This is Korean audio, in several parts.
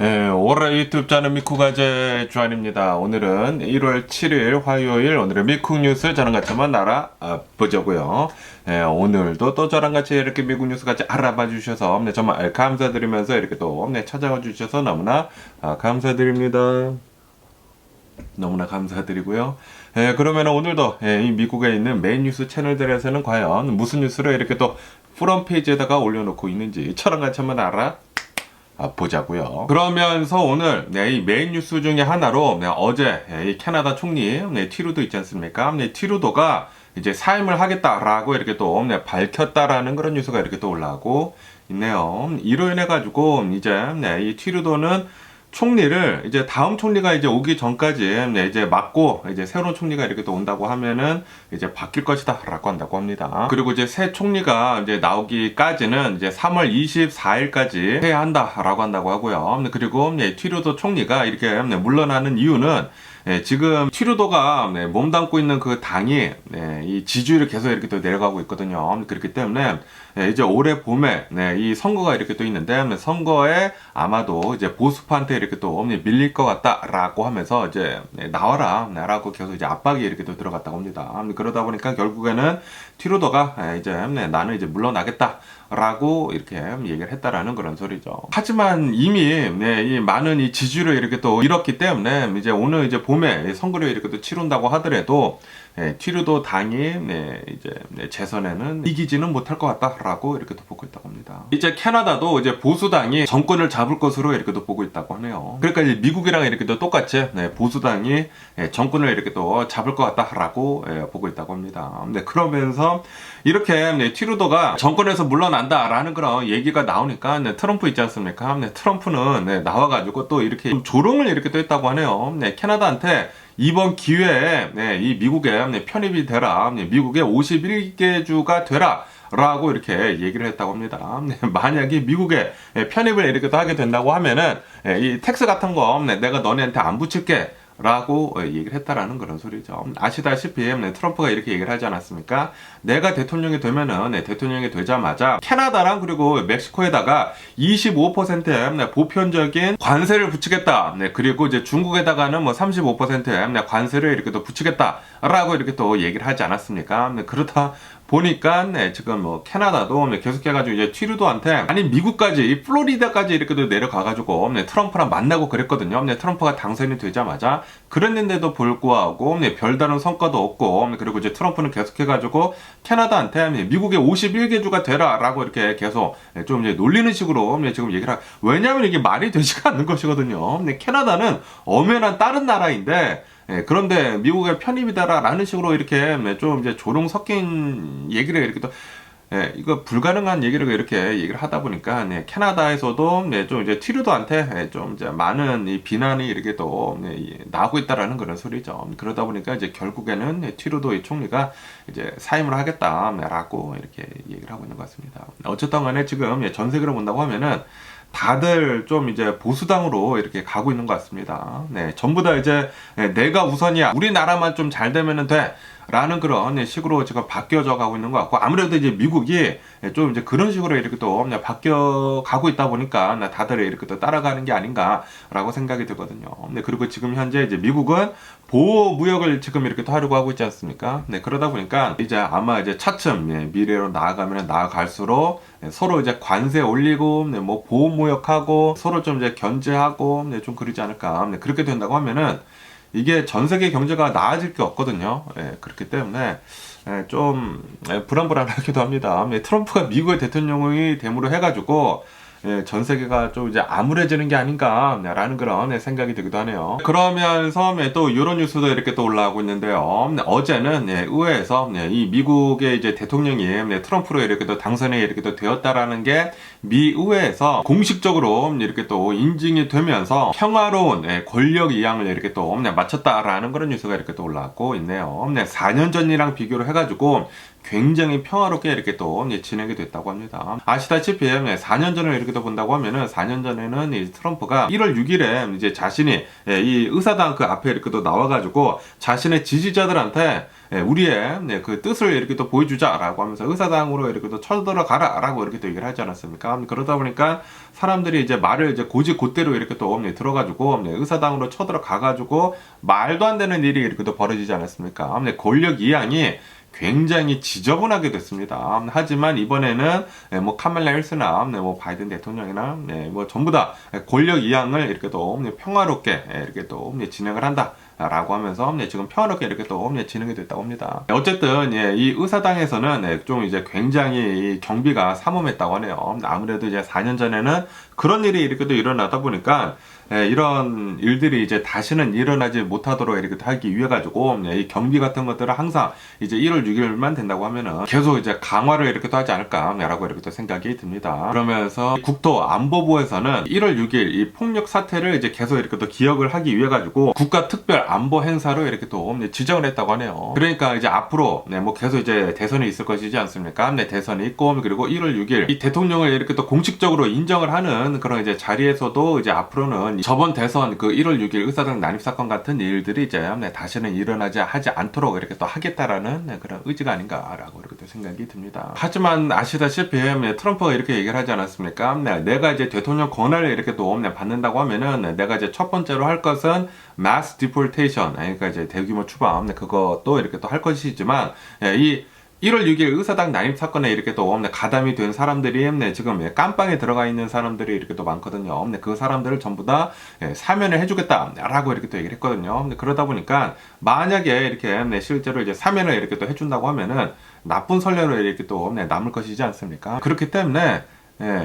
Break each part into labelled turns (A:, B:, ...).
A: 네, 올해 유튜브 자는 미쿠가제 주한입니다. 오늘은 1월 7일 화요일 오늘의 미국 뉴스 저랑 같이 한번 알아보자고요. 네, 오늘도 또 저랑 같이 이렇게 미국 뉴스 같이 알아봐 주셔서 네, 정말 감사드리면서 이렇게 또 네, 찾아와 주셔서 너무나 감사드립니다. 너무나 감사드리고요. 그러면 오늘도 이 미국에 있는 메인 뉴스 채널들에서는 과연 무슨 뉴스를 이렇게 또 프론페이지에다가 올려놓고 있는지 저랑 같이 한번 보자고요. 그러면서 오늘 이 메인 뉴스 중에 하나로 어제 이 캐나다 총리 트루도 있지 않습니까? 트루도가 이제 사임을 하겠다라고 이렇게 또 밝혔다라는 그런 뉴스가 이렇게 또 올라오고 있네요. 이로 인해 가지고 이제 이 트루도는 총리를 이제 다음 총리가 이제 오기 전까지 이제 맡고 이제 새로운 총리가 이렇게 또 온다고 하면은 이제 바뀔 것이다라고 한다고 합니다. 그리고 이제 새 총리가 이제 나오기까지는 이제 3월 24일까지 해야 한다라고 한다고 하고요. 그리고 트루도 총리가 이렇게 물러나는 이유는 지금 트루도가 몸담고 있는 그 당이 이 지지율이 계속 이렇게 또 내려가고 있거든요. 그렇기 때문에 이제 올해 봄에 이 선거가 이렇게 또 있는데 선거에 아마도 이제 보수파한테 이렇게 또 밀릴 것 같다라고 하면서 이제 나와라라고 계속 이제 압박이 이렇게 또 들어갔다고 합니다. 그러다 보니까 결국에는 트루도가 이제 나는 이제 물러나겠다라고 이렇게 얘기를 했다라는 그런 소리죠. 하지만 이미 이 많은 이 지지율을 이렇게 또 잃었기 때문에 이제 오늘 이제 봄에 선거를 이렇게 또 치른다고 하더라도 트루도 당이 이제 재선에는 이기지는 못할 것 같다라고 이렇게 또 보고 있다고 합니다. 이제 캐나다도 이제 보수당이 정권을 잡을 것으로 이렇게 또 보고 있다고 하네요. 그러니까 이제 미국이랑 이렇게 또 똑같이 보수당이 정권을 이렇게 또 잡을 것 같다라고 보고 있다고 합니다. 그러면서 이렇게 트루도가 정권에서 물러난다라는 그런 얘기가 나오니까 트럼프 있지 않습니까? 트럼프는 나와가지고 또 이렇게 조롱을 이렇게 또 했다고 하네요. 캐나다한테 이번 기회에 이 미국에 편입이 되라, 미국의 51개 주가 되라 라고 이렇게 얘기를 했다고 합니다. 만약에 미국에 편입을 이렇게 또 하게 된다고 하면은 이 텍스 같은 거 내가 너네한테 안 붙일게 라고 얘기를 했다라는 그런 소리죠. 아시다시피 트럼프가 이렇게 얘기를 하지 않았습니까? 내가 대통령이 되면은 대통령이 되자마자 캐나다랑 그리고 멕시코에다가 25%의 보편적인 관세를 붙이겠다. 그리고 이제 중국에다가는 뭐 35%의 관세를 이렇게 또 붙이겠다라고 이렇게 또 얘기를 하지 않았습니까? 그렇다 보니까 지금 뭐 캐나다도 계속해가지고 이제 트루도한테 아니 미국까지 이 플로리다까지 이렇게 내려가가지고 트럼프랑 만나고 그랬거든요. 트럼프가 당선이 되자마자 그랬는데도 불구하고 별다른 성과도 없고 그리고 이제 트럼프는 계속해가지고 캐나다한테 미국의 51개 주가 되라라고 이렇게 계속 좀 이제 놀리는 식으로 지금 얘기를 왜냐하면 이게 말이 되지가 않는 것이거든요. 캐나다는 엄연한 다른 나라인데 그런데 미국의 편입이다라는 식으로 이렇게 좀 이제 조롱 섞인 얘기를 이렇게 또 이거 불가능한 얘기를 이렇게 얘기를 하다 보니까 캐나다에서도 좀 이제 트루도한테 좀 이제 많은 이 비난이 이렇게 또 나오고 있다라는 그런 소리죠. 그러다 보니까 이제 결국에는 트루도의 총리가 이제 사임을 하겠다라고 이렇게 얘기를 하고 있는 것 같습니다. 어쨌든 간에 지금 전 세계로 본다고 하면은 다들 좀 이제 보수당으로 이렇게 가고 있는 것 같습니다. 전부 다 이제 내가 우선이야. 우리나라만 좀 잘 되면은 돼. 라는 그런 식으로 지금 바뀌어져 가고 있는 것 같고 아무래도 이제 미국이 좀 이제 그런 식으로 이렇게 또 바뀌어 가고 있다 보니까 다들 이렇게 또 따라가는 게 아닌가라고 생각이 들거든요. 그리고 지금 현재 이제 미국은 보호 무역을 지금 이렇게 또 하려고 하고 있지 않습니까? 그러다 보니까 이제 아마 이제 차츰 미래로 나아가면 나아갈수록 서로 이제 관세 올리고 뭐 보호 무역하고 서로 좀 이제 견제하고 좀 그러지 않을까. 그렇게 된다고 하면은 이게 전 세계 경제가 나아질 게 없거든요. 그렇기 때문에 좀 불안불안하기도 합니다. 트럼프가 미국의 대통령이 됨으로 해가지고 전 세계가 좀 이제 암울해지는 게 아닌가라는 그런 생각이 들기도 하네요. 그러면서 또 이런 뉴스도 이렇게 또 올라오고 있는데요. 어제는 의회에서 이 미국의 이제 대통령이 트럼프로 이렇게 또 당선이 이렇게 또 되었다라는 게 미 의회에서 공식적으로 이렇게 또 인증이 되면서 평화로운 권력 이양을 이렇게 또 마쳤다라는 그런 뉴스가 이렇게 또 올라오고 있네요. 4년 전이랑 비교를 해가지고 굉장히 평화롭게 이렇게 또 진행이 됐다고 합니다. 아시다시피 4년 전을 이렇게 또 본다고 하면은 4년 전에는 이 트럼프가 1월 6일에 이제 자신이 이 의사당 그 앞에 이렇게 또 나와가지고 자신의 지지자들한테 우리의 그 뜻을 이렇게 또 보여주자라고 하면서 의사당으로 이렇게 또 쳐들어가라라고 이렇게 또 얘기를 하지 않았습니까? 그러다 보니까 사람들이 이제 말을 이제 곧대로 이렇게 또 들어가지고 의사당으로 쳐들어가가지고 말도 안 되는 일이 이렇게 또 벌어지지 않았습니까? 권력 이양이 굉장히 지저분하게 됐습니다. 하지만 이번에는 뭐 카말라 해리스나 뭐 바이든 대통령이나 뭐 전부 다 권력 이양을 이렇게 또 평화롭게 이렇게 또 진행을 한다. 라고 하면서 지금 평화롭게 이렇게 또 진행이 됐다고 합니다. 어쨌든 이 의사당에서는 좀 이제 굉장히 경비가 삼엄했다고 하네요. 아무래도 이제 4년 전에는 그런 일이 이렇게 또 일어나다 보니까 이런 일들이 이제 다시는 일어나지 못하도록 이렇게 하기 위해 가지고 이 경비 같은 것들을 항상 이제 1월 6일만 된다고 하면은 계속 이제 강화를 이렇게 또 하지 않을까라고 이렇게 또 생각이 듭니다. 그러면서 국토안보부에서는 1월 6일 이 폭력 사태를 이제 계속 이렇게 또 기억을 하기 위해 가지고 국가특별 안보 행사로 이렇게 또 지정을 했다고 하네요. 그러니까 이제 앞으로 뭐 계속 이제 대선이 있을 것이지 않습니까? 대선이 있고 그리고 1월 6일 이 대통령을 이렇게 또 공식적으로 인정을 하는 그런 이제 자리에서도 이제 앞으로는 저번 대선 그 1월 6일 의사당 난입 사건 같은 일들이 이제 다시는 일어나지 하지 않도록 이렇게 또 하겠다라는 그런 의지가 아닌가라고 이렇게 또 생각이 듭니다. 하지만 아시다시피 트럼프가 이렇게 얘기를 하지 않았습니까? 내가 이제 대통령 권한을 이렇게 또 받는다고 하면은 내가 이제 첫 번째로 할 것은 mass deportation, 그러니까 이제 대규모 추방 그것도 이렇게 또 할 것이지만 이 1월 6일 의사당 난입 사건에 이렇게 또 가담이 된 사람들이 지금 깜빵에 들어가 있는 사람들이 이렇게 또 많거든요. 그 사람들을 전부 다 사면을 해주겠다라고 이렇게 또 얘기를 했거든요. 그러다 보니까 만약에 이렇게 실제로 이제 사면을 이렇게 또 해준다고 하면은 나쁜 선례로 이렇게 또 남을 것이지 않습니까? 그렇기 때문에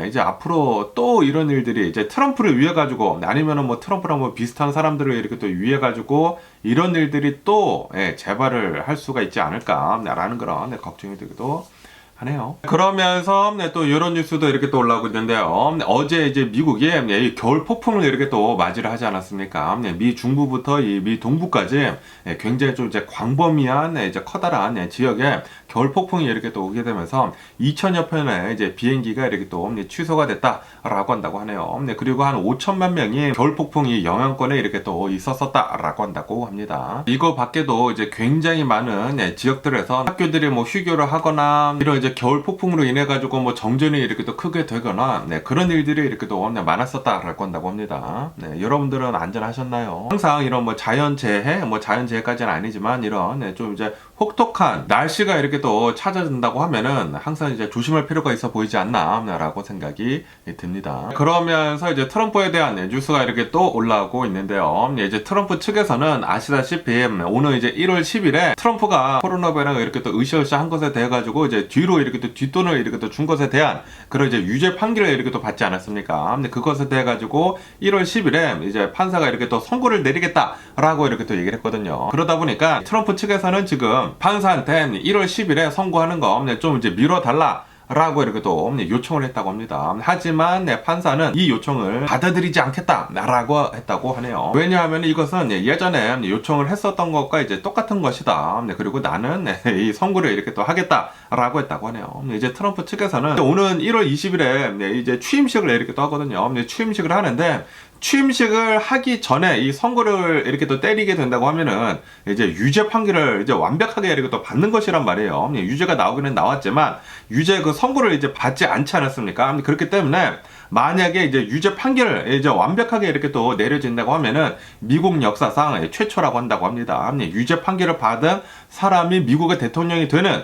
A: 이제 앞으로 또 이런 일들이 이제 트럼프를 위해 가지고 아니면은 뭐 트럼프랑 뭐 비슷한 사람들을 이렇게 또 위해 가지고 이런 일들이 또 재발을 할 수가 있지 않을까라는 그런 걱정이 되기도 하네요. 그러면서 또 이런 뉴스도 이렇게 또 올라오고 있는데요. 어제 이제 미국이 이 겨울 폭풍을 이렇게 또 맞이를 하지 않았습니까? 미 중부부터 이 미 동부까지 굉장히 좀 이제 광범위한 이제 커다란 지역에 겨울 폭풍이 이렇게 또 오게 되면서 2천여 편의 이제 비행기가 이렇게 또 취소가 됐다라고 한다고 하네요. 그리고 한 5천만 명이 겨울 폭풍이 영향권에 이렇게 또 있었었다라고 한다고 합니다. 이거 밖에도 이제 굉장히 많은 지역들에서 학교들이 뭐 휴교를 하거나 이런 이제 겨울 폭풍으로 인해 가지고 뭐 정전이 이렇게 또 크게 되거나 그런 일들이 이렇게 또 많았었다라고 한다고 합니다. 여러분들은 안전하셨나요? 항상 이런 뭐 자연재해, 뭐 자연재해까지는 아니지만 이런 좀 이제 혹독한 날씨가 이렇게 또 찾아든다고 하면은 항상 이제 조심할 필요가 있어 보이지 않나라고 생각이 듭니다. 그러면서 이제 트럼프에 대한 뉴스가 이렇게 또 올라오고 있는데요. 이제 트럼프 측에서는 아시다시피 오늘 이제 1월 10일에 트럼프가 코로나 바이러스 이렇게 또 으쌰으쌰 한 것에 대해 가지고 이제 뒤로 이렇게 또 뒷돈을 이렇게 또 준 것에 대한 그런 이제 유죄 판결을 이렇게 또 받지 않았습니까? 근데 그것에 대해 가지고 1월 10일에 이제 판사가 이렇게 또 선고를 내리겠다라고 이렇게 또 얘기를 했거든요. 그러다 보니까 트럼프 측에서는 지금 판사한테 1월 10일에 선고하는 거 좀 이제 미뤄달라 라고 이렇게 또 요청을 했다고 합니다. 하지만 판사는 이 요청을 받아들이지 않겠다라고 했다고 하네요. 왜냐하면 이것은 예전에 요청을 했었던 것과 이제 똑같은 것이다. 그리고 나는 이 선고를 이렇게 또 하겠다라고 했다고 하네요. 이제 트럼프 측에서는 오는 1월 20일에 이제 취임식을 이렇게 또 하거든요. 취임식을 하는데 취임식을 하기 전에 이 선고를 이렇게 또 때리게 된다고 하면은 이제 유죄 판결을 이제 완벽하게 이렇게 또 받는 것이란 말이에요. 유죄가 나오기는 나왔지만 유죄 그 선고를 이제 받지 않지 않았습니까? 그렇기 때문에 만약에 이제 유죄 판결을 이제 완벽하게 이렇게 또 내려진다고 하면은 미국 역사상 최초라고 한다고 합니다. 유죄 판결을 받은 사람이 미국의 대통령이 되는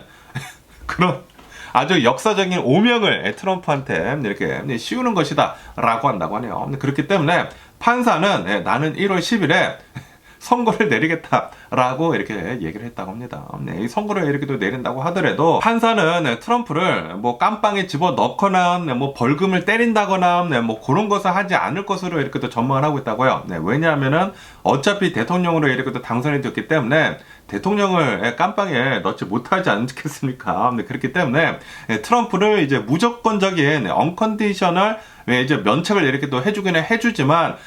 A: 그런 아주 역사적인 오명을 트럼프한테 이렇게 씌우는 것이다 라고 한다고 하네요. 그렇기 때문에 판사는 나는 1월 10일에 선고를 내리겠다라고 이렇게 얘기를 했다고 합니다. 이 선고를 이렇게 또 내린다고 하더라도 판사는 트럼프를 뭐 깜빵에 집어 넣거나 뭐 벌금을 때린다거나 뭐 그런 것을 하지 않을 것으로 이렇게 또 전망을 하고 있다고요. 왜냐하면은 어차피 대통령으로 이렇게 또 당선이 됐기 때문에 대통령을 깜빵에 넣지 못하지 않겠습니까? 그렇기 때문에 트럼프를 이제 무조건적인 언컨디셔널 이제 면책을 이렇게 또 해주기는 해주지만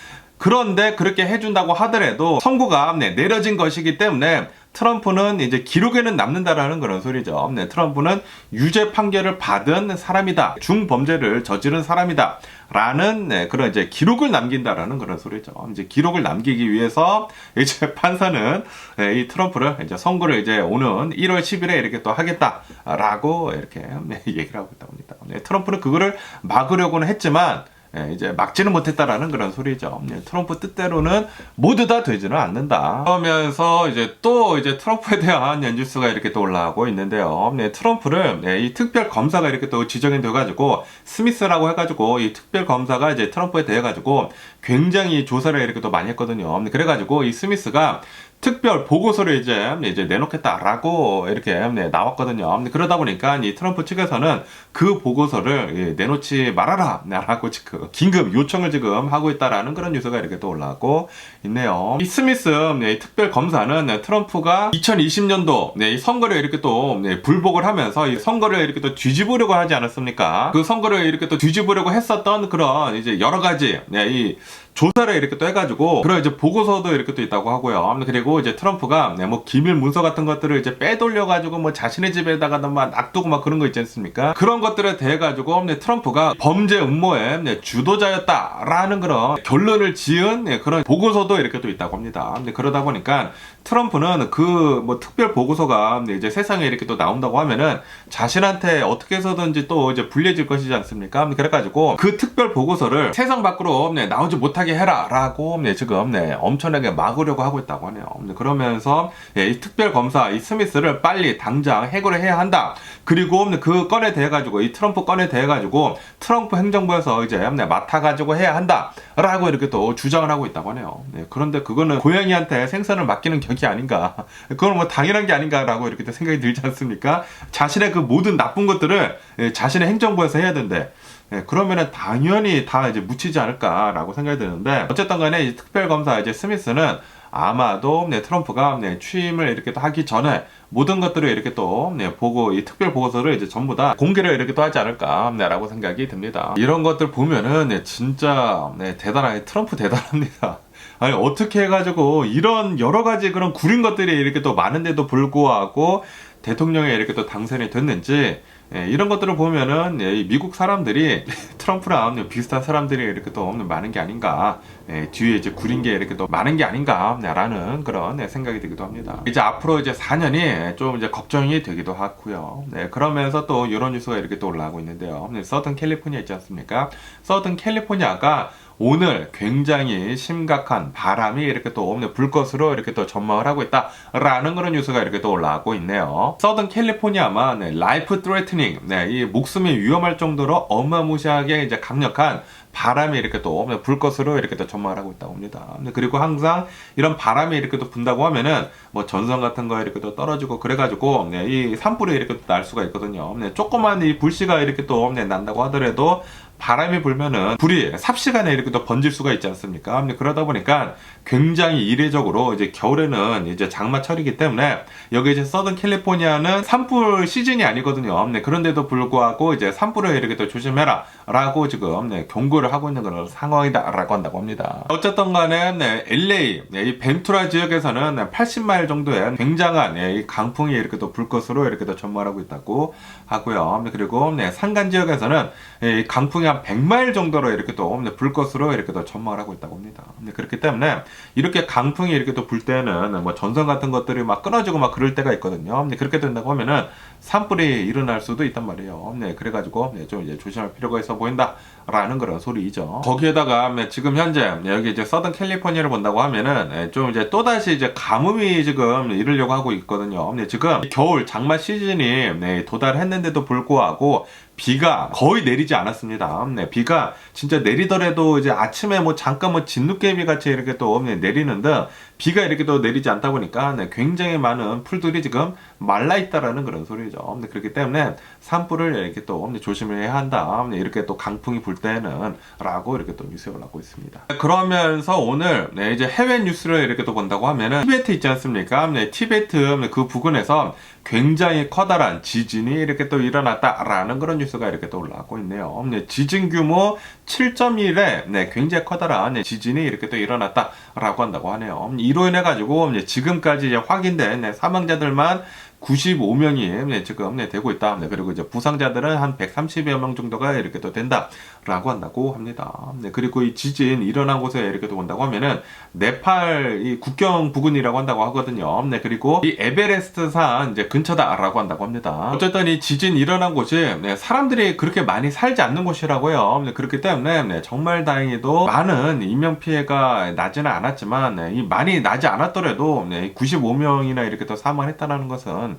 A: 그런데 그렇게 해준다고 하더라도 선고가 내려진 것이기 때문에 트럼프는 이제 기록에는 남는다라는 그런 소리죠. 트럼프는 유죄 판결을 받은 사람이다. 중범죄를 저지른 사람이다. 라는 그런 이제 기록을 남긴다라는 그런 소리죠. 이제 기록을 남기기 위해서 이제 판사는 이 트럼프를 이제 선고를 이제 오는 1월 10일에 이렇게 또 하겠다라고 이렇게 얘기를 하고 있다고 합니다. 트럼프는 그거를 막으려고는 했지만 이제 막지는 못했다라는 그런 소리죠. 트럼프 뜻대로는 모두 다 되지는 않는다. 그러면서 이제 또 이제 트럼프에 대한 뉴스가 이렇게 또 올라오고 있는데요. 트럼프를 이 특별 검사가 이렇게 또 지정이 돼가지고 스미스라고 해가지고 이 특별 검사가 이제 트럼프에 대해 가지고 굉장히 조사를 이렇게 또 많이 했거든요. 그래가지고 이 스미스가 특별 보고서를 이제 내놓겠다라고 이렇게 나왔거든요. 그러다 보니까 이 트럼프 측에서는 그 보고서를 내놓지 말아라라고 지금 긴급 요청을 지금 하고 있다라는 그런 뉴스가 이렇게 또 올라오고 있네요. 이 스미스 이 특별 검사는 트럼프가 2020년도 이 선거를 이렇게 또 불복을 하면서 이 선거를 이렇게 또 뒤집으려고 하지 않았습니까? 그 선거를 이렇게 또 뒤집으려고 했었던 그런 이제 여러 가지 이 조사를 이렇게 또 해가지고 그런 이제 보고서도 이렇게 또 있다고 하고요. 그리고 이제 트럼프가 뭐 기밀 문서 같은 것들을 이제 빼돌려가지고 뭐 자신의 집에다가 막 놔두고 막 그런 거 있지 않습니까? 그런 것들에 대해 가지고 트럼프가 범죄 음모의 주도자였다라는 그런 결론을 지은 그런 보고서도 이렇게 또 있다고 합니다. 그러다 보니까 트럼프는 그 뭐 특별 보고서가 이제 세상에 이렇게 또 나온다고 하면은 자신한테 어떻게 해서든지 또 이제 불리해질 것이지 않습니까? 그래가지고 그 특별 보고서를 세상 밖으로 나오지 못하게 해라라고 지금 엄청나게 막으려고 하고 있다고 하네요. 그러면서 이 특별 검사 이 스미스를 빨리 당장 해고를 해야 한다. 그리고 그 건에 대해 가지고 이 트럼프 건에 대해 가지고 트럼프 행정부에서 이제 맡아가지고 해야 한다라고 이렇게 또 주장을 하고 있다고 하네요. 그런데 그거는 고양이한테 생선을 맡기는 격이 아닌가? 그건 뭐 당연한 게 아닌가라고 이렇게 또 생각이 들지 않습니까? 자신의 그 모든 나쁜 것들을 자신의 행정부에서 해야 된대. 그러면은 당연히 다 이제 묻히지 않을까라고 생각이 드는데 어쨌든 간에 이 특별검사 이제 스미스는 아마도 트럼프가 취임을 이렇게 또 하기 전에 모든 것들을 이렇게 또 보고 이 특별 보고서를 이제 전부 다 공개를 이렇게 또 하지 않을까라고 생각이 듭니다. 이런 것들 보면은 진짜 대단하게 트럼프 대단합니다. 아니 어떻게 해가지고 이런 여러 가지 그런 구린 것들이 이렇게 또 많은데도 불구하고 대통령에 이렇게 또 당선이 됐는지 이런 것들을 보면은 이 미국 사람들이 트럼프랑 비슷한 사람들이 이렇게 또 많은 게 아닌가, 뒤에 이제 구린 게 이렇게 또 많은 게 아닌가라는 그런 생각이 들기도 합니다. 이제 앞으로 이제 4년이 좀 이제 걱정이 되기도 하고요. 그러면서 또 이런 뉴스가 이렇게 또 올라오고 있는데요. 서던 캘리포니아 있지 않습니까? 서던 캘리포니아가 오늘 굉장히 심각한 바람이 이렇게 또 불 것으로 이렇게 또 전망을 하고 있다라는 그런 뉴스가 이렇게 또 올라오고 있네요. 서던 캘리포니아만 라이프 트레트닝, 이 목숨이 위험할 정도로 어마무시하게 이제 강력한 바람이 이렇게 또 불 것으로 이렇게 또 전망을 하고 있다고 합니다. 그리고 항상 이런 바람이 이렇게 또 분다고 하면은 뭐 전선 같은 거 이렇게 또 떨어지고 그래가지고 이 산불이 이렇게 또 날 수가 있거든요. 조그만 이 불씨가 이렇게 또 난다고 하더라도 바람이 불면은 불이 삽시간에 이렇게 또 번질 수가 있지 않습니까? 그러다 보니까 굉장히 이례적으로 이제 겨울에는 이제 장마철이기 때문에 여기 이제 서던 캘리포니아는 산불 시즌이 아니거든요. 그런데도 불구하고 이제 산불을 이렇게 또 조심해라 라고 지금 경고를 하고 있는 그런 상황이다 라고 한다고 합니다. 어쨌든 간에 LA 이 벤투라 지역에서는 80마일 정도의 굉장한 이 강풍이 이렇게 또 불 것으로 이렇게 또 전망하고 있다고 하고요. 그리고 산간 지역에서는 이 강풍이 한 100마일 정도로 이렇게 또 불 것으로 이렇게 또 전망을 하고 있다고 합니다. 그렇기 때문에 이렇게 강풍이 이렇게 또 불 때는 뭐 전선 같은 것들이 막 끊어지고 막 그럴 때가 있거든요. 그렇게 된다고 하면은 산불이 일어날 수도 있단 말이에요. 그래가지고 좀 이제 조심할 필요가 있어 보인다라는 그런 소리이죠. 거기에다가 지금 현재 여기 이제 서던 캘리포니아를 본다고 하면은 좀 이제 또다시 이제 가뭄이 지금 이르려고 하고 있거든요. 지금 겨울 장마 시즌이 도달했는데도 불구하고 비가 거의 내리지 않았습니다. 비가 진짜 내리더라도 이제 아침에 뭐 잠깐 뭐 진눈깨비 같이 이렇게 또 내리는데 비가 이렇게 또 내리지 않다 보니까 굉장히 많은 풀들이 지금 말라 있다라는 그런 소리죠. 거죠. 그렇기 때문에 산불을 이렇게 또 조심을 해야 한다. 이렇게 또 강풍이 불 때는 라고 이렇게 또 뉴스에 올라오고 있습니다. 그러면서 오늘 이제 해외 뉴스를 이렇게 또 본다고 하면은 티베트 있지 않습니까? 티베트 그 부근에서 굉장히 커다란 지진이 이렇게 또 일어났다라는 그런 뉴스가 이렇게 또 올라오고 있네요. 지진 규모 7.1의 굉장히 커다란 지진이 이렇게 또 일어났다라고 한다고 하네요. 이로 인해 가지고 지금까지 이제 확인된 사망자들만 95명이 지금 되고 있다. 그리고 이제 부상자들은 한 130여 명 정도가 이렇게 또 된다라고 한다고 합니다. 그리고 이 지진 일어난 곳에 이렇게 또 본다고 하면은 네팔 이 국경 부근이라고 한다고 하거든요. 그리고 이 에베레스트 산 이제 근처다라고 한다고 합니다. 어쨌든 이 지진 일어난 곳이 사람들이 그렇게 많이 살지 않는 곳이라고요. 그렇기 때문에 정말 다행히도 많은 인명 피해가 나지는 않았지만 이 많이 나지 않았더라도 95명이나 이렇게 또 사망했다는 것은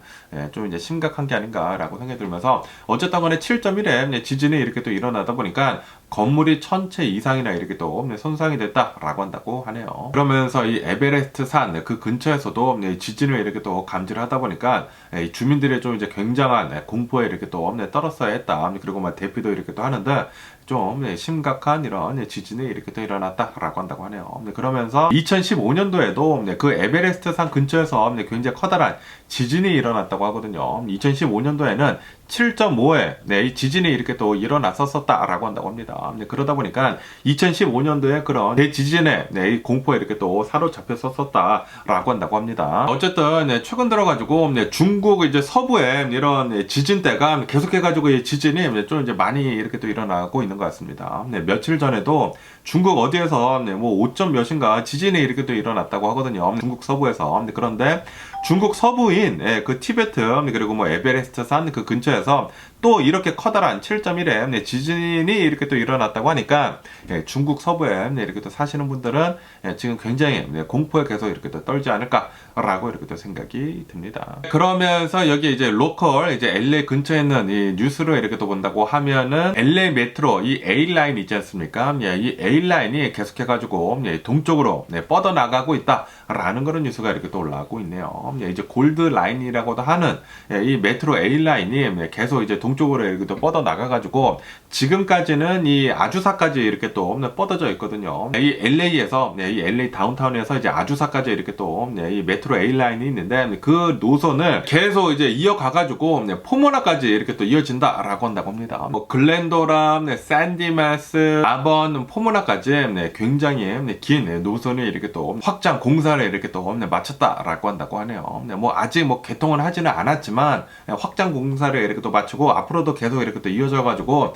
A: 좀 이제 심각한 게 아닌가라고 생각이 들면서 어쨌든 간에 7.1의 지진이 이렇게 또 일어나다 보니까 건물이 1000채 이상이나 이렇게 또 손상이 됐다라고 한다고 하네요. 그러면서 이 에베레스트 산 그 근처에서도 지진을 이렇게 또 감지를 하다 보니까 주민들의 좀 이제 굉장한 공포에 이렇게 또 떨었어야 했다. 그리고 막 대피도 이렇게 또 하는데 좀 심각한 이런 지진이 이렇게 또 일어났다라고 한다고 하네요. 그러면서 2015년도에도 그 에베레스트 산 근처에서 굉장히 커다란 지진이 일어났다고 하거든요. 2015년도에는 7.5의 이 지진이 이렇게 또 일어났었다라고 한다고 합니다. 그러다 보니까 2015년도에 그런 대지진의 이 공포에 이렇게 또 사로잡혔었다라고 한다고 합니다. 어쨌든 최근 들어가지고 중국 이제 서부에 이런 지진대가 계속해가지고 이 지진이 좀 이제 많이 이렇게 또 일어나고 있는 것 같습니다. 며칠 전에도 중국 어디에서 뭐 5점 몇인가 지진이 이렇게 또 일어났다고 하거든요. 중국 서부에서. 그런데 중국 서부인 그 티베트 그리고 뭐 에베레스트 산 그 근처에서 또 이렇게 커다란 7.1의 지진이 이렇게 또 일어났다고 하니까 중국 서부에 이렇게 또 사시는 분들은 지금 굉장히 공포에 계속 이렇게 또 떨지 않을까라고 이렇게 또 생각이 듭니다. 그러면서 여기 이제 로컬 이제 LA 근처에 있는 이 뉴스를 이렇게 또 본다고 하면은 LA 메트로 이 A 라인 있지 않습니까? 이 A 라인이 계속해가지고 동쪽으로 뻗어 나가고 있다라는 그런 뉴스가 이렇게 또 올라오고 있네요. 이제 골드 라인이라고도 하는 이 메트로 A 라인이 계속 이제 동쪽으로 이렇게 또 뻗어 나가가지고 지금까지는 이 아주사까지 이렇게 또 뻗어져 있거든요. 이 LA에서 이 LA 다운타운에서 이제 아주사까지 이렇게 또 이 메트로 A 라인이 있는데 그 노선을 계속 이제 이어가가지고 포모나까지 이렇게 또 이어진다라고 한다고 합니다. 뭐 글렌도라, 샌디마스, 아번, 포모나까지 굉장히 긴 노선이 이렇게 또 확장 공사를 이렇게 또 마쳤다라고 한다고 하네요. 뭐 아직 뭐 개통은 하지는 않았지만 확장 공사를 이렇게 또 마치고 앞으로도 계속 이렇게 또 이어져 가지고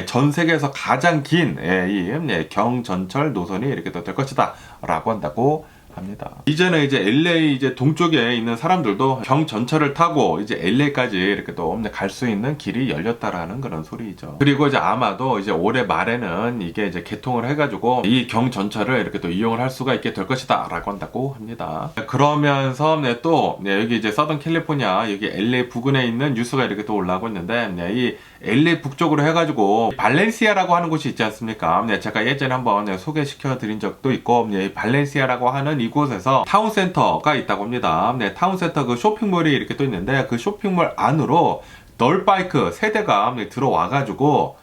A: 전 세계에서 가장 긴 이 경전철 노선이 이렇게 또 될 것이다라고 한다고 합니다. 이제는 이제 LA 이제 동쪽에 있는 사람들도 경전철을 타고 이제 LA까지 이렇게 또 갈 수 있는 길이 열렸다라는 그런 소리죠. 그리고 이제 아마도 이제 올해 말에는 이게 이제 개통을 해가지고 이 경전철을 이렇게 또 이용을 할 수가 있게 될 것이다라고 한다고 합니다. 그러면서 또 여기 이제 서던 캘리포니아 여기 LA 부근에 있는 뉴스가 이렇게 또 올라오고 있는데 이 LA 북쪽으로 해가지고 발렌시아라고 하는 곳이 있지 않습니까? 제가 예전에 한번 소개시켜 드린 적도 있고 발렌시아라고 하는 이곳에서 타운센터가 있다고 합니다. 타운센터 그 쇼핑몰이 이렇게 또 있는데 그 쇼핑몰 안으로 널바이크 세대가 들어와가지고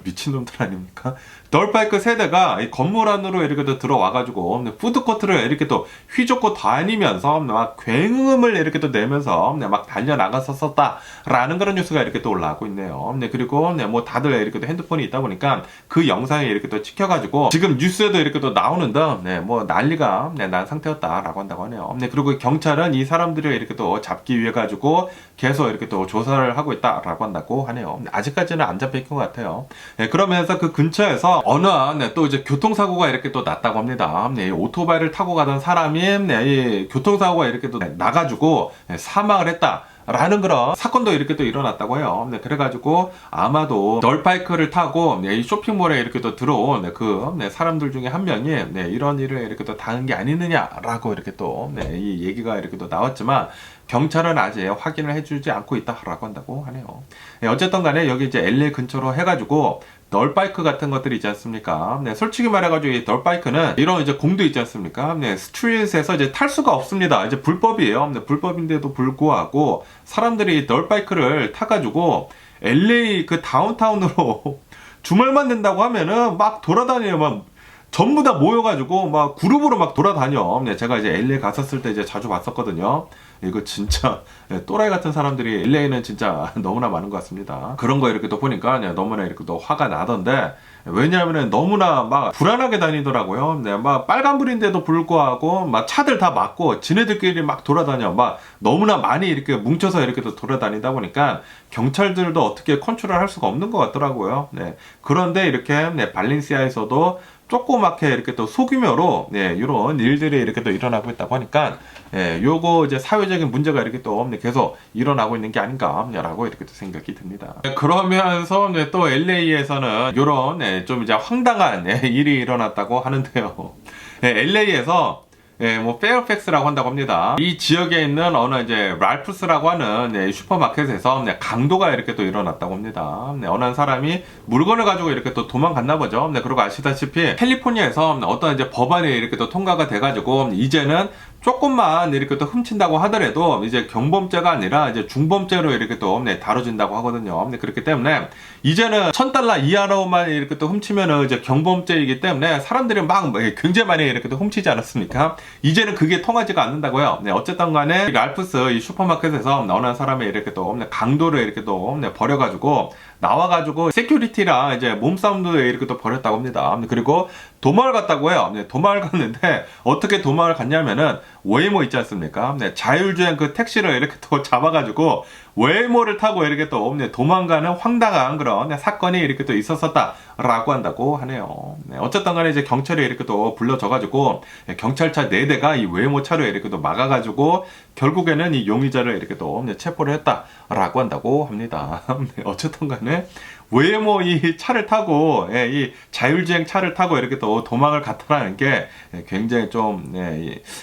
A: 미친놈들 아닙니까? 널바이크 세대가 이 건물 안으로 이렇게 또 들어와가지고 푸드코트를 이렇게 또 휘젓고 다니면서 막 굉음을 이렇게 또 내면서 막 달려나갔었다라는 그런 뉴스가 이렇게 또 올라오고 있네요. 그리고 뭐 다들 이렇게 또 핸드폰이 있다 보니까 그 영상이 이렇게 또 찍혀가지고 지금 뉴스에도 이렇게 또 나오는데 뭐 난리가 난 상태였다라고 한다고 하네요. 그리고 경찰은 이 사람들을 이렇게 또 잡기 위해 가지고 계속 이렇게 또 조사를 하고 있다라고 한다고 하네요. 아직까지는 안 잡혀있는 것 같아요. 그러면서 그 근처에서 어느 또 이제 교통사고가 이렇게 또 났다고 합니다. 오토바이를 타고 가던 사람이 이 교통사고가 이렇게 또 나가지고 사망을 했다. 라는 그런 사건도 이렇게 또 일어났다고 해요. 그래가지고 아마도 널바이크를 타고 이 쇼핑몰에 이렇게 또 들어온 그 사람들 중에 한 명이 이런 일을 이렇게 또 당한 게 아니느냐라고 이렇게 또 이 얘기가 이렇게 또 나왔지만 경찰은 아직 확인을 해주지 않고 있다라고 한다고 하네요. 어쨌든 간에 여기 이제 LA 근처로 해가지고 널바이크 같은 것들이 있지 않습니까? 네, 솔직히 말해가지고 이 널바이크는 이런 이제 공도 있지 않습니까? 네, 스트릿에서 이제 탈 수가 없습니다. 이제 불법이에요. 네, 불법인데도 불구하고 사람들이 널바이크를 타가지고 LA 그 다운타운으로 주말만 된다고 하면은 막 돌아다녀요. 막 전부 다 모여가지고 막 그룹으로 막 돌아다녀. 네, 제가 이제 LA 갔었을 때 이제 자주 봤었거든요. 이거 진짜 또라이 같은 사람들이 LA는 진짜 너무나 많은 것 같습니다. 그런 거 이렇게 또 보니까 너무나 이렇게 또 화가 나던데, 왜냐하면 너무나 막 불안하게 다니더라고요. 네, 막 빨간불인데도 불구하고 막 차들 다 막고 지네들끼리 막 돌아다녀. 막 너무나 많이 이렇게 뭉쳐서 이렇게 또 돌아다니다 보니까 경찰들도 어떻게 컨트롤할 수가 없는 것 같더라고요. 네, 그런데 이렇게 발렌시아에서도 조그맣게 이렇게 또 소규모로 이런 일들이 이렇게 또 일어나고 있다고 하니까 요거 이제 사회적인 문제가 이렇게 또 계속 일어나고 있는 게 아닌가라고 이렇게 또 생각이 듭니다. 그러면서 또 LA에서는 요런 좀 이제 황당한 일이 일어났다고 하는데요. LA에서 뭐 페어팩스라고 한다고 합니다. 이 지역에 있는 어느 이제 랄프스라고 하는 슈퍼마켓에서 강도가 이렇게 또 일어났다고 합니다. 어느 한 사람이 물건을 가지고 이렇게 또 도망갔나 보죠. 그리고 아시다시피 캘리포니아에서 어떤 이제 법안이 이렇게 또 통과가 돼가지고 이제는 조금만 이렇게 또 훔친다고 하더라도 이제 경범죄가 아니라 이제 중범죄로 이렇게 또 다뤄진다고 하거든요. 그렇기 때문에 이제는 $1,000 이하로만 이렇게 또 훔치면은 이제 경범죄이기 때문에 사람들이 막 굉장히 많이 이렇게 또 훔치지 않았습니까? 이제는 그게 통하지가 않는다고요. 어쨌든 간에 랄프스 이 슈퍼마켓에서 어느 한 사람이 이렇게 또 강도를 이렇게 또 버려가지고 나와가지고 세큐리티랑 이제 몸싸움도 이렇게 또 벌였다고 합니다. 그리고 도망을 갔다고 해요. 도망을 갔는데 어떻게 도망을 갔냐면은 웨이모 있지 않습니까? 자율주행 그 택시를 이렇게 또 잡아가지고 웨이모를 타고 이렇게 또 도망가는 황당한 그런 사건이 이렇게 또 있었었다라고 한다고 하네요. 어쨌든 간에 이제 경찰이 이렇게 또 불러져가지고 경찰차 4대가 이 웨이모 차로 이렇게 또 막아가지고 결국에는 이 용의자를 이렇게 또 체포를 했다라고 한다고 합니다. 어쨌든 간에 웨이모 이 차를 타고 이 자율주행 차를 타고 이렇게 또 도망을 갔다라는 게 굉장히 좀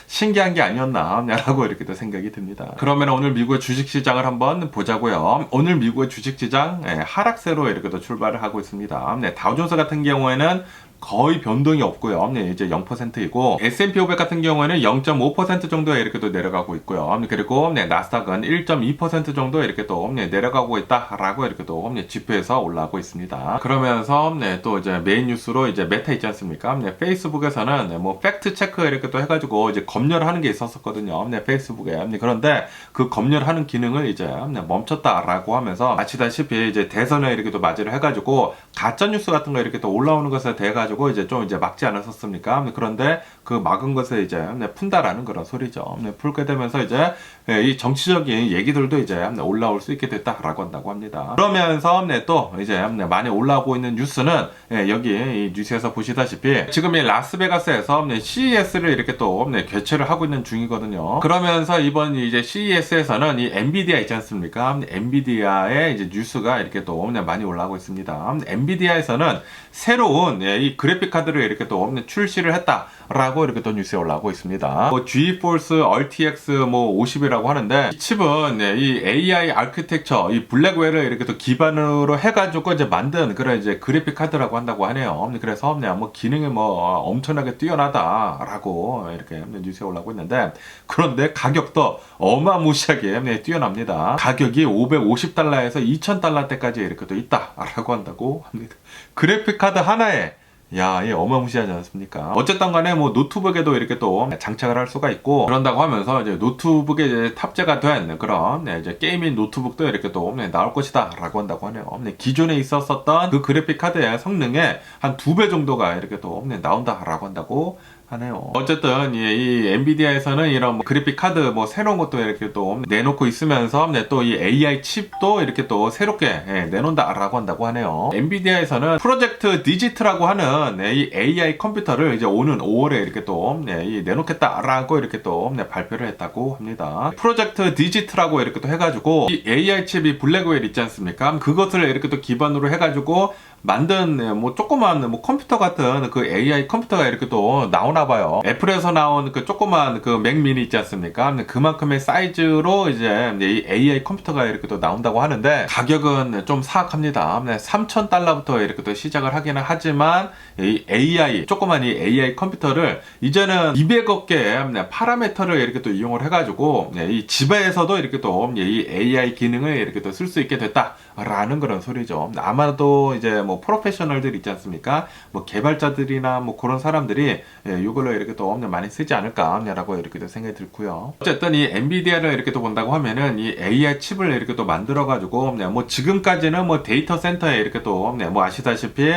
A: 신기한 게 아니었나라고 이렇게 또 생각이 듭니다. 그러면 오늘 미국의 주식시장을 한번 보자고요. 오늘 미국의 주식시장 하락세로 이렇게 또 출발을 하고 있습니다. 다우존스 같은 경우에는 거의 변동이 없고요. 이제 0%이고 S&P 500 같은 경우에는 0.5% 정도에 이렇게 또 내려가고 있고요. 그리고 나스닥은 1.2% 정도 이렇게 또 내려가고 있다라고 이렇게 또 지표에서 올라오고 있습니다. 그러면서 또 이제 메인 뉴스로 이제 메타 있지 않습니까? 페이스북에서는 뭐 팩트 체크 이렇게 또 해가지고 이제 검열하는 게 있었었거든요. 페이스북에. 그런데 그 검열하는 기능을 이제 멈췄다라고 하면서 아시다시피 이제 대선에 이렇게 또 맞이를 해가지고 가짜 뉴스 같은 거 이렇게 또 올라오는 것에 대해 가지고 이제 좀 이제 막지 않았었습니까? 그런데 그 막은 것을 이제 푼다라는 그런 소리죠. 풀게 되면서 이제 이 정치적인 얘기들도 이제 올라올 수 있게 됐다라고 한다고 합니다. 그러면서 또 이제 많이 올라오고 있는 뉴스는 여기 이 뉴스에서 보시다시피 지금 이 라스베가스에서 CES를 이렇게 또 개최를 하고 있는 중이거든요. 그러면서 이번 이제 CES에서는 이 엔비디아 있지 않습니까? 엔비디아의 이제 뉴스가 이렇게 또 많이 올라오고 있습니다. 엔비디아에서는 새로운 이 그래픽 카드를 이렇게 또 출시를 했다라고 이렇게 또 뉴스에 올라오고 있습니다. 뭐 GeForce RTX 뭐 50이라고 하는데 이 칩은 이 AI 아키텍처 이 블랙웰을 이렇게 또 기반으로 해가지고 이제 만든 그런 이제 그래픽 카드라고 한다고 하네요. 그래서 뭐 기능이 뭐 엄청나게 뛰어나다라고 이렇게 뉴스에 올라오고 있는데, 그런데 가격도 어마무시하게 뛰어납니다. 가격이 $550에서 $2,000대까지 이렇게 또 있다라고 한다고 합니다. 그래픽 카드 하나에 야, 이 어마무시하지 않습니까? 어쨌든 간에 뭐 노트북에도 이렇게 또 장착을 할 수가 있고 그런다고 하면서 이제 노트북에 이제 탑재가 된 그런 이제 게이밍 노트북도 이렇게 또 나올 것이다 라고 한다고 하네요. 기존에 있었던 그 그래픽 카드의 성능의 한 2배 정도가 이렇게 또 나온다 라고 한다고 하네요. 어쨌든 이 엔비디아에서는 이런 뭐 그래픽 카드 뭐 새로운 것도 이렇게 또 내놓고 있으면서 또 이 AI 칩도 이렇게 또 새롭게 내놓는다라고 한다고 하네요. 엔비디아에서는 프로젝트 디지트라고 하는 이 AI 컴퓨터를 이제 오는 5월에 이렇게 또 내놓겠다라고 이렇게 또 발표를 했다고 합니다. 프로젝트 디지트라고 이렇게 또 해가지고 이 AI 칩이 블랙웰 있지 않습니까? 그것을 이렇게 또 기반으로 해가지고 만든 뭐 조그만 뭐 컴퓨터 같은 그 AI 컴퓨터가 이렇게 또 나오나 봐요. 애플에서 나온 그 조그만 그 맥 미니 있지 않습니까? 그만큼의 사이즈로 이제 이 AI 컴퓨터가 이렇게 또 나온다고 하는데 가격은 좀 사악합니다. 3,000달러부터 이렇게 또 시작을 하기는 하지만 이 AI 조그만 이 AI 컴퓨터를 이제는 200억 개의 파라미터를 이렇게 또 이용을 해가지고 이 집에서도 이렇게 또 이 AI 기능을 이렇게 또 쓸 수 있게 됐다라는 그런 소리죠. 아마도 이제 뭐 프로페셔널들 있지 않습니까? 뭐 개발자들이나 뭐 그런 사람들이 이걸로 이렇게 또 많이 쓰지 않을까라고 이렇게 또 생각이 들고요. 어쨌든 이 엔비디아를 이렇게 또 본다고 하면은 이 AI 칩을 이렇게 또 만들어가지고 뭐 지금까지는 뭐 데이터 센터에 이렇게 또 뭐 아시다시피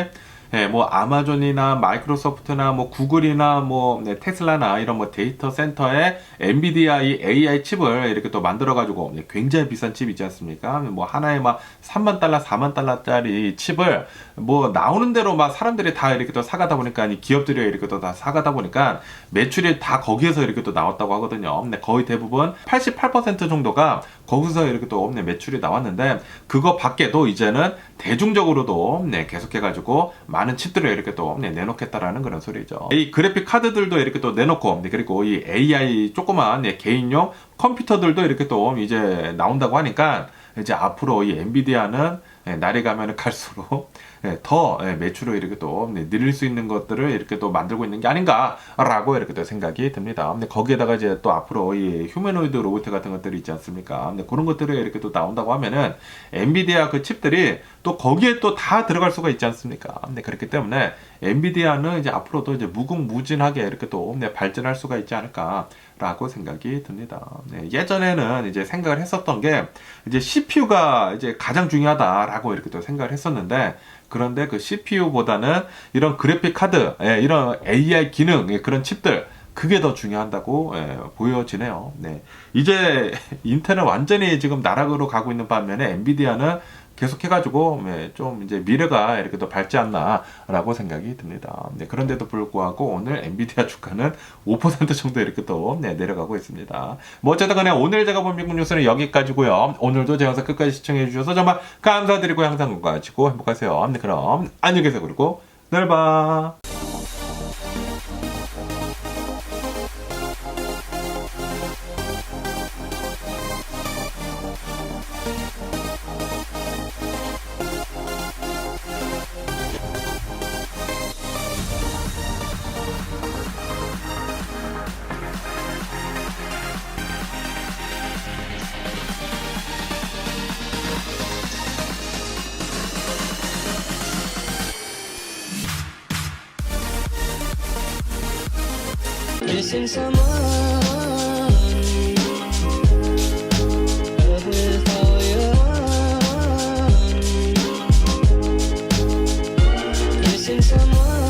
A: 뭐 아마존이나 마이크로소프트나 뭐 구글이나 뭐 테슬라나 이런 뭐 데이터 센터에 엔비디아 이 AI 칩을 이렇게 또 만들어 가지고 굉장히 비싼 칩 있지 않습니까? 뭐 하나에 막 3만 달러, 4만 달러짜리 칩을 뭐 나오는 대로 막 사람들이 다 이렇게 또 사가다 보니까 이 기업들이 이렇게 또 다 사가다 보니까 매출이 다 거기에서 이렇게 또 나왔다고 하거든요. 근데 거의 대부분 88% 정도가 거기서 이렇게 또 매출이 나왔는데 그거 밖에도 이제는 대중적으로도 계속해가지고 많은 칩들을 이렇게 또 내놓겠다라는 그런 소리죠. 이 그래픽 카드들도 이렇게 또 내놓고 그리고 이 AI 조그만 개인용 컴퓨터들도 이렇게 또 이제 나온다고 하니까 이제 앞으로 이 엔비디아는 날이 가면 갈수록 더 매출을 이렇게 또 늘릴 수 있는 것들을 이렇게 또 만들고 있는 게 아닌가라고 이렇게 또 생각이 듭니다. 근데 거기에다가 이제 또 앞으로 이 휴머노이드 로봇 같은 것들이 있지 않습니까? 근데 그런 것들이 이렇게 또 나온다고 하면은 엔비디아 그 칩들이 또 거기에 또 다 들어갈 수가 있지 않습니까? 근데 그렇기 때문에 엔비디아는 이제 앞으로도 이제 무궁무진하게 이렇게 또 발전할 수가 있지 않을까라고 생각이 듭니다. 예전에는 이제 생각을 했었던 게 이제 CPU가 이제 가장 중요하다라고 이렇게 또 생각을 했었는데 그런데 그 CPU보다는 이런 그래픽 카드, 이런 AI 기능, 그런 칩들 그게 더 중요하다고 보여지네요. 이제 인텔은 완전히 지금 나락으로 가고 있는 반면에 엔비디아는 계속해가지고 좀 이제 미래가 이렇게 더 밝지 않나라고 생각이 듭니다. 그런데도 불구하고 오늘 엔비디아 주가는 5% 정도 이렇게 또 내려가고 있습니다. 뭐 어쨌든 간에 오늘 제가 본 미국 뉴스는 여기까지고요. 오늘도 제 영상 끝까지 시청해 주셔서 정말 감사드리고 항상 건강하시고 행복하세요. 그럼 안녕히 계세요. 그리고 내일 봐.
B: Missing someone with all your heart. Missing someone.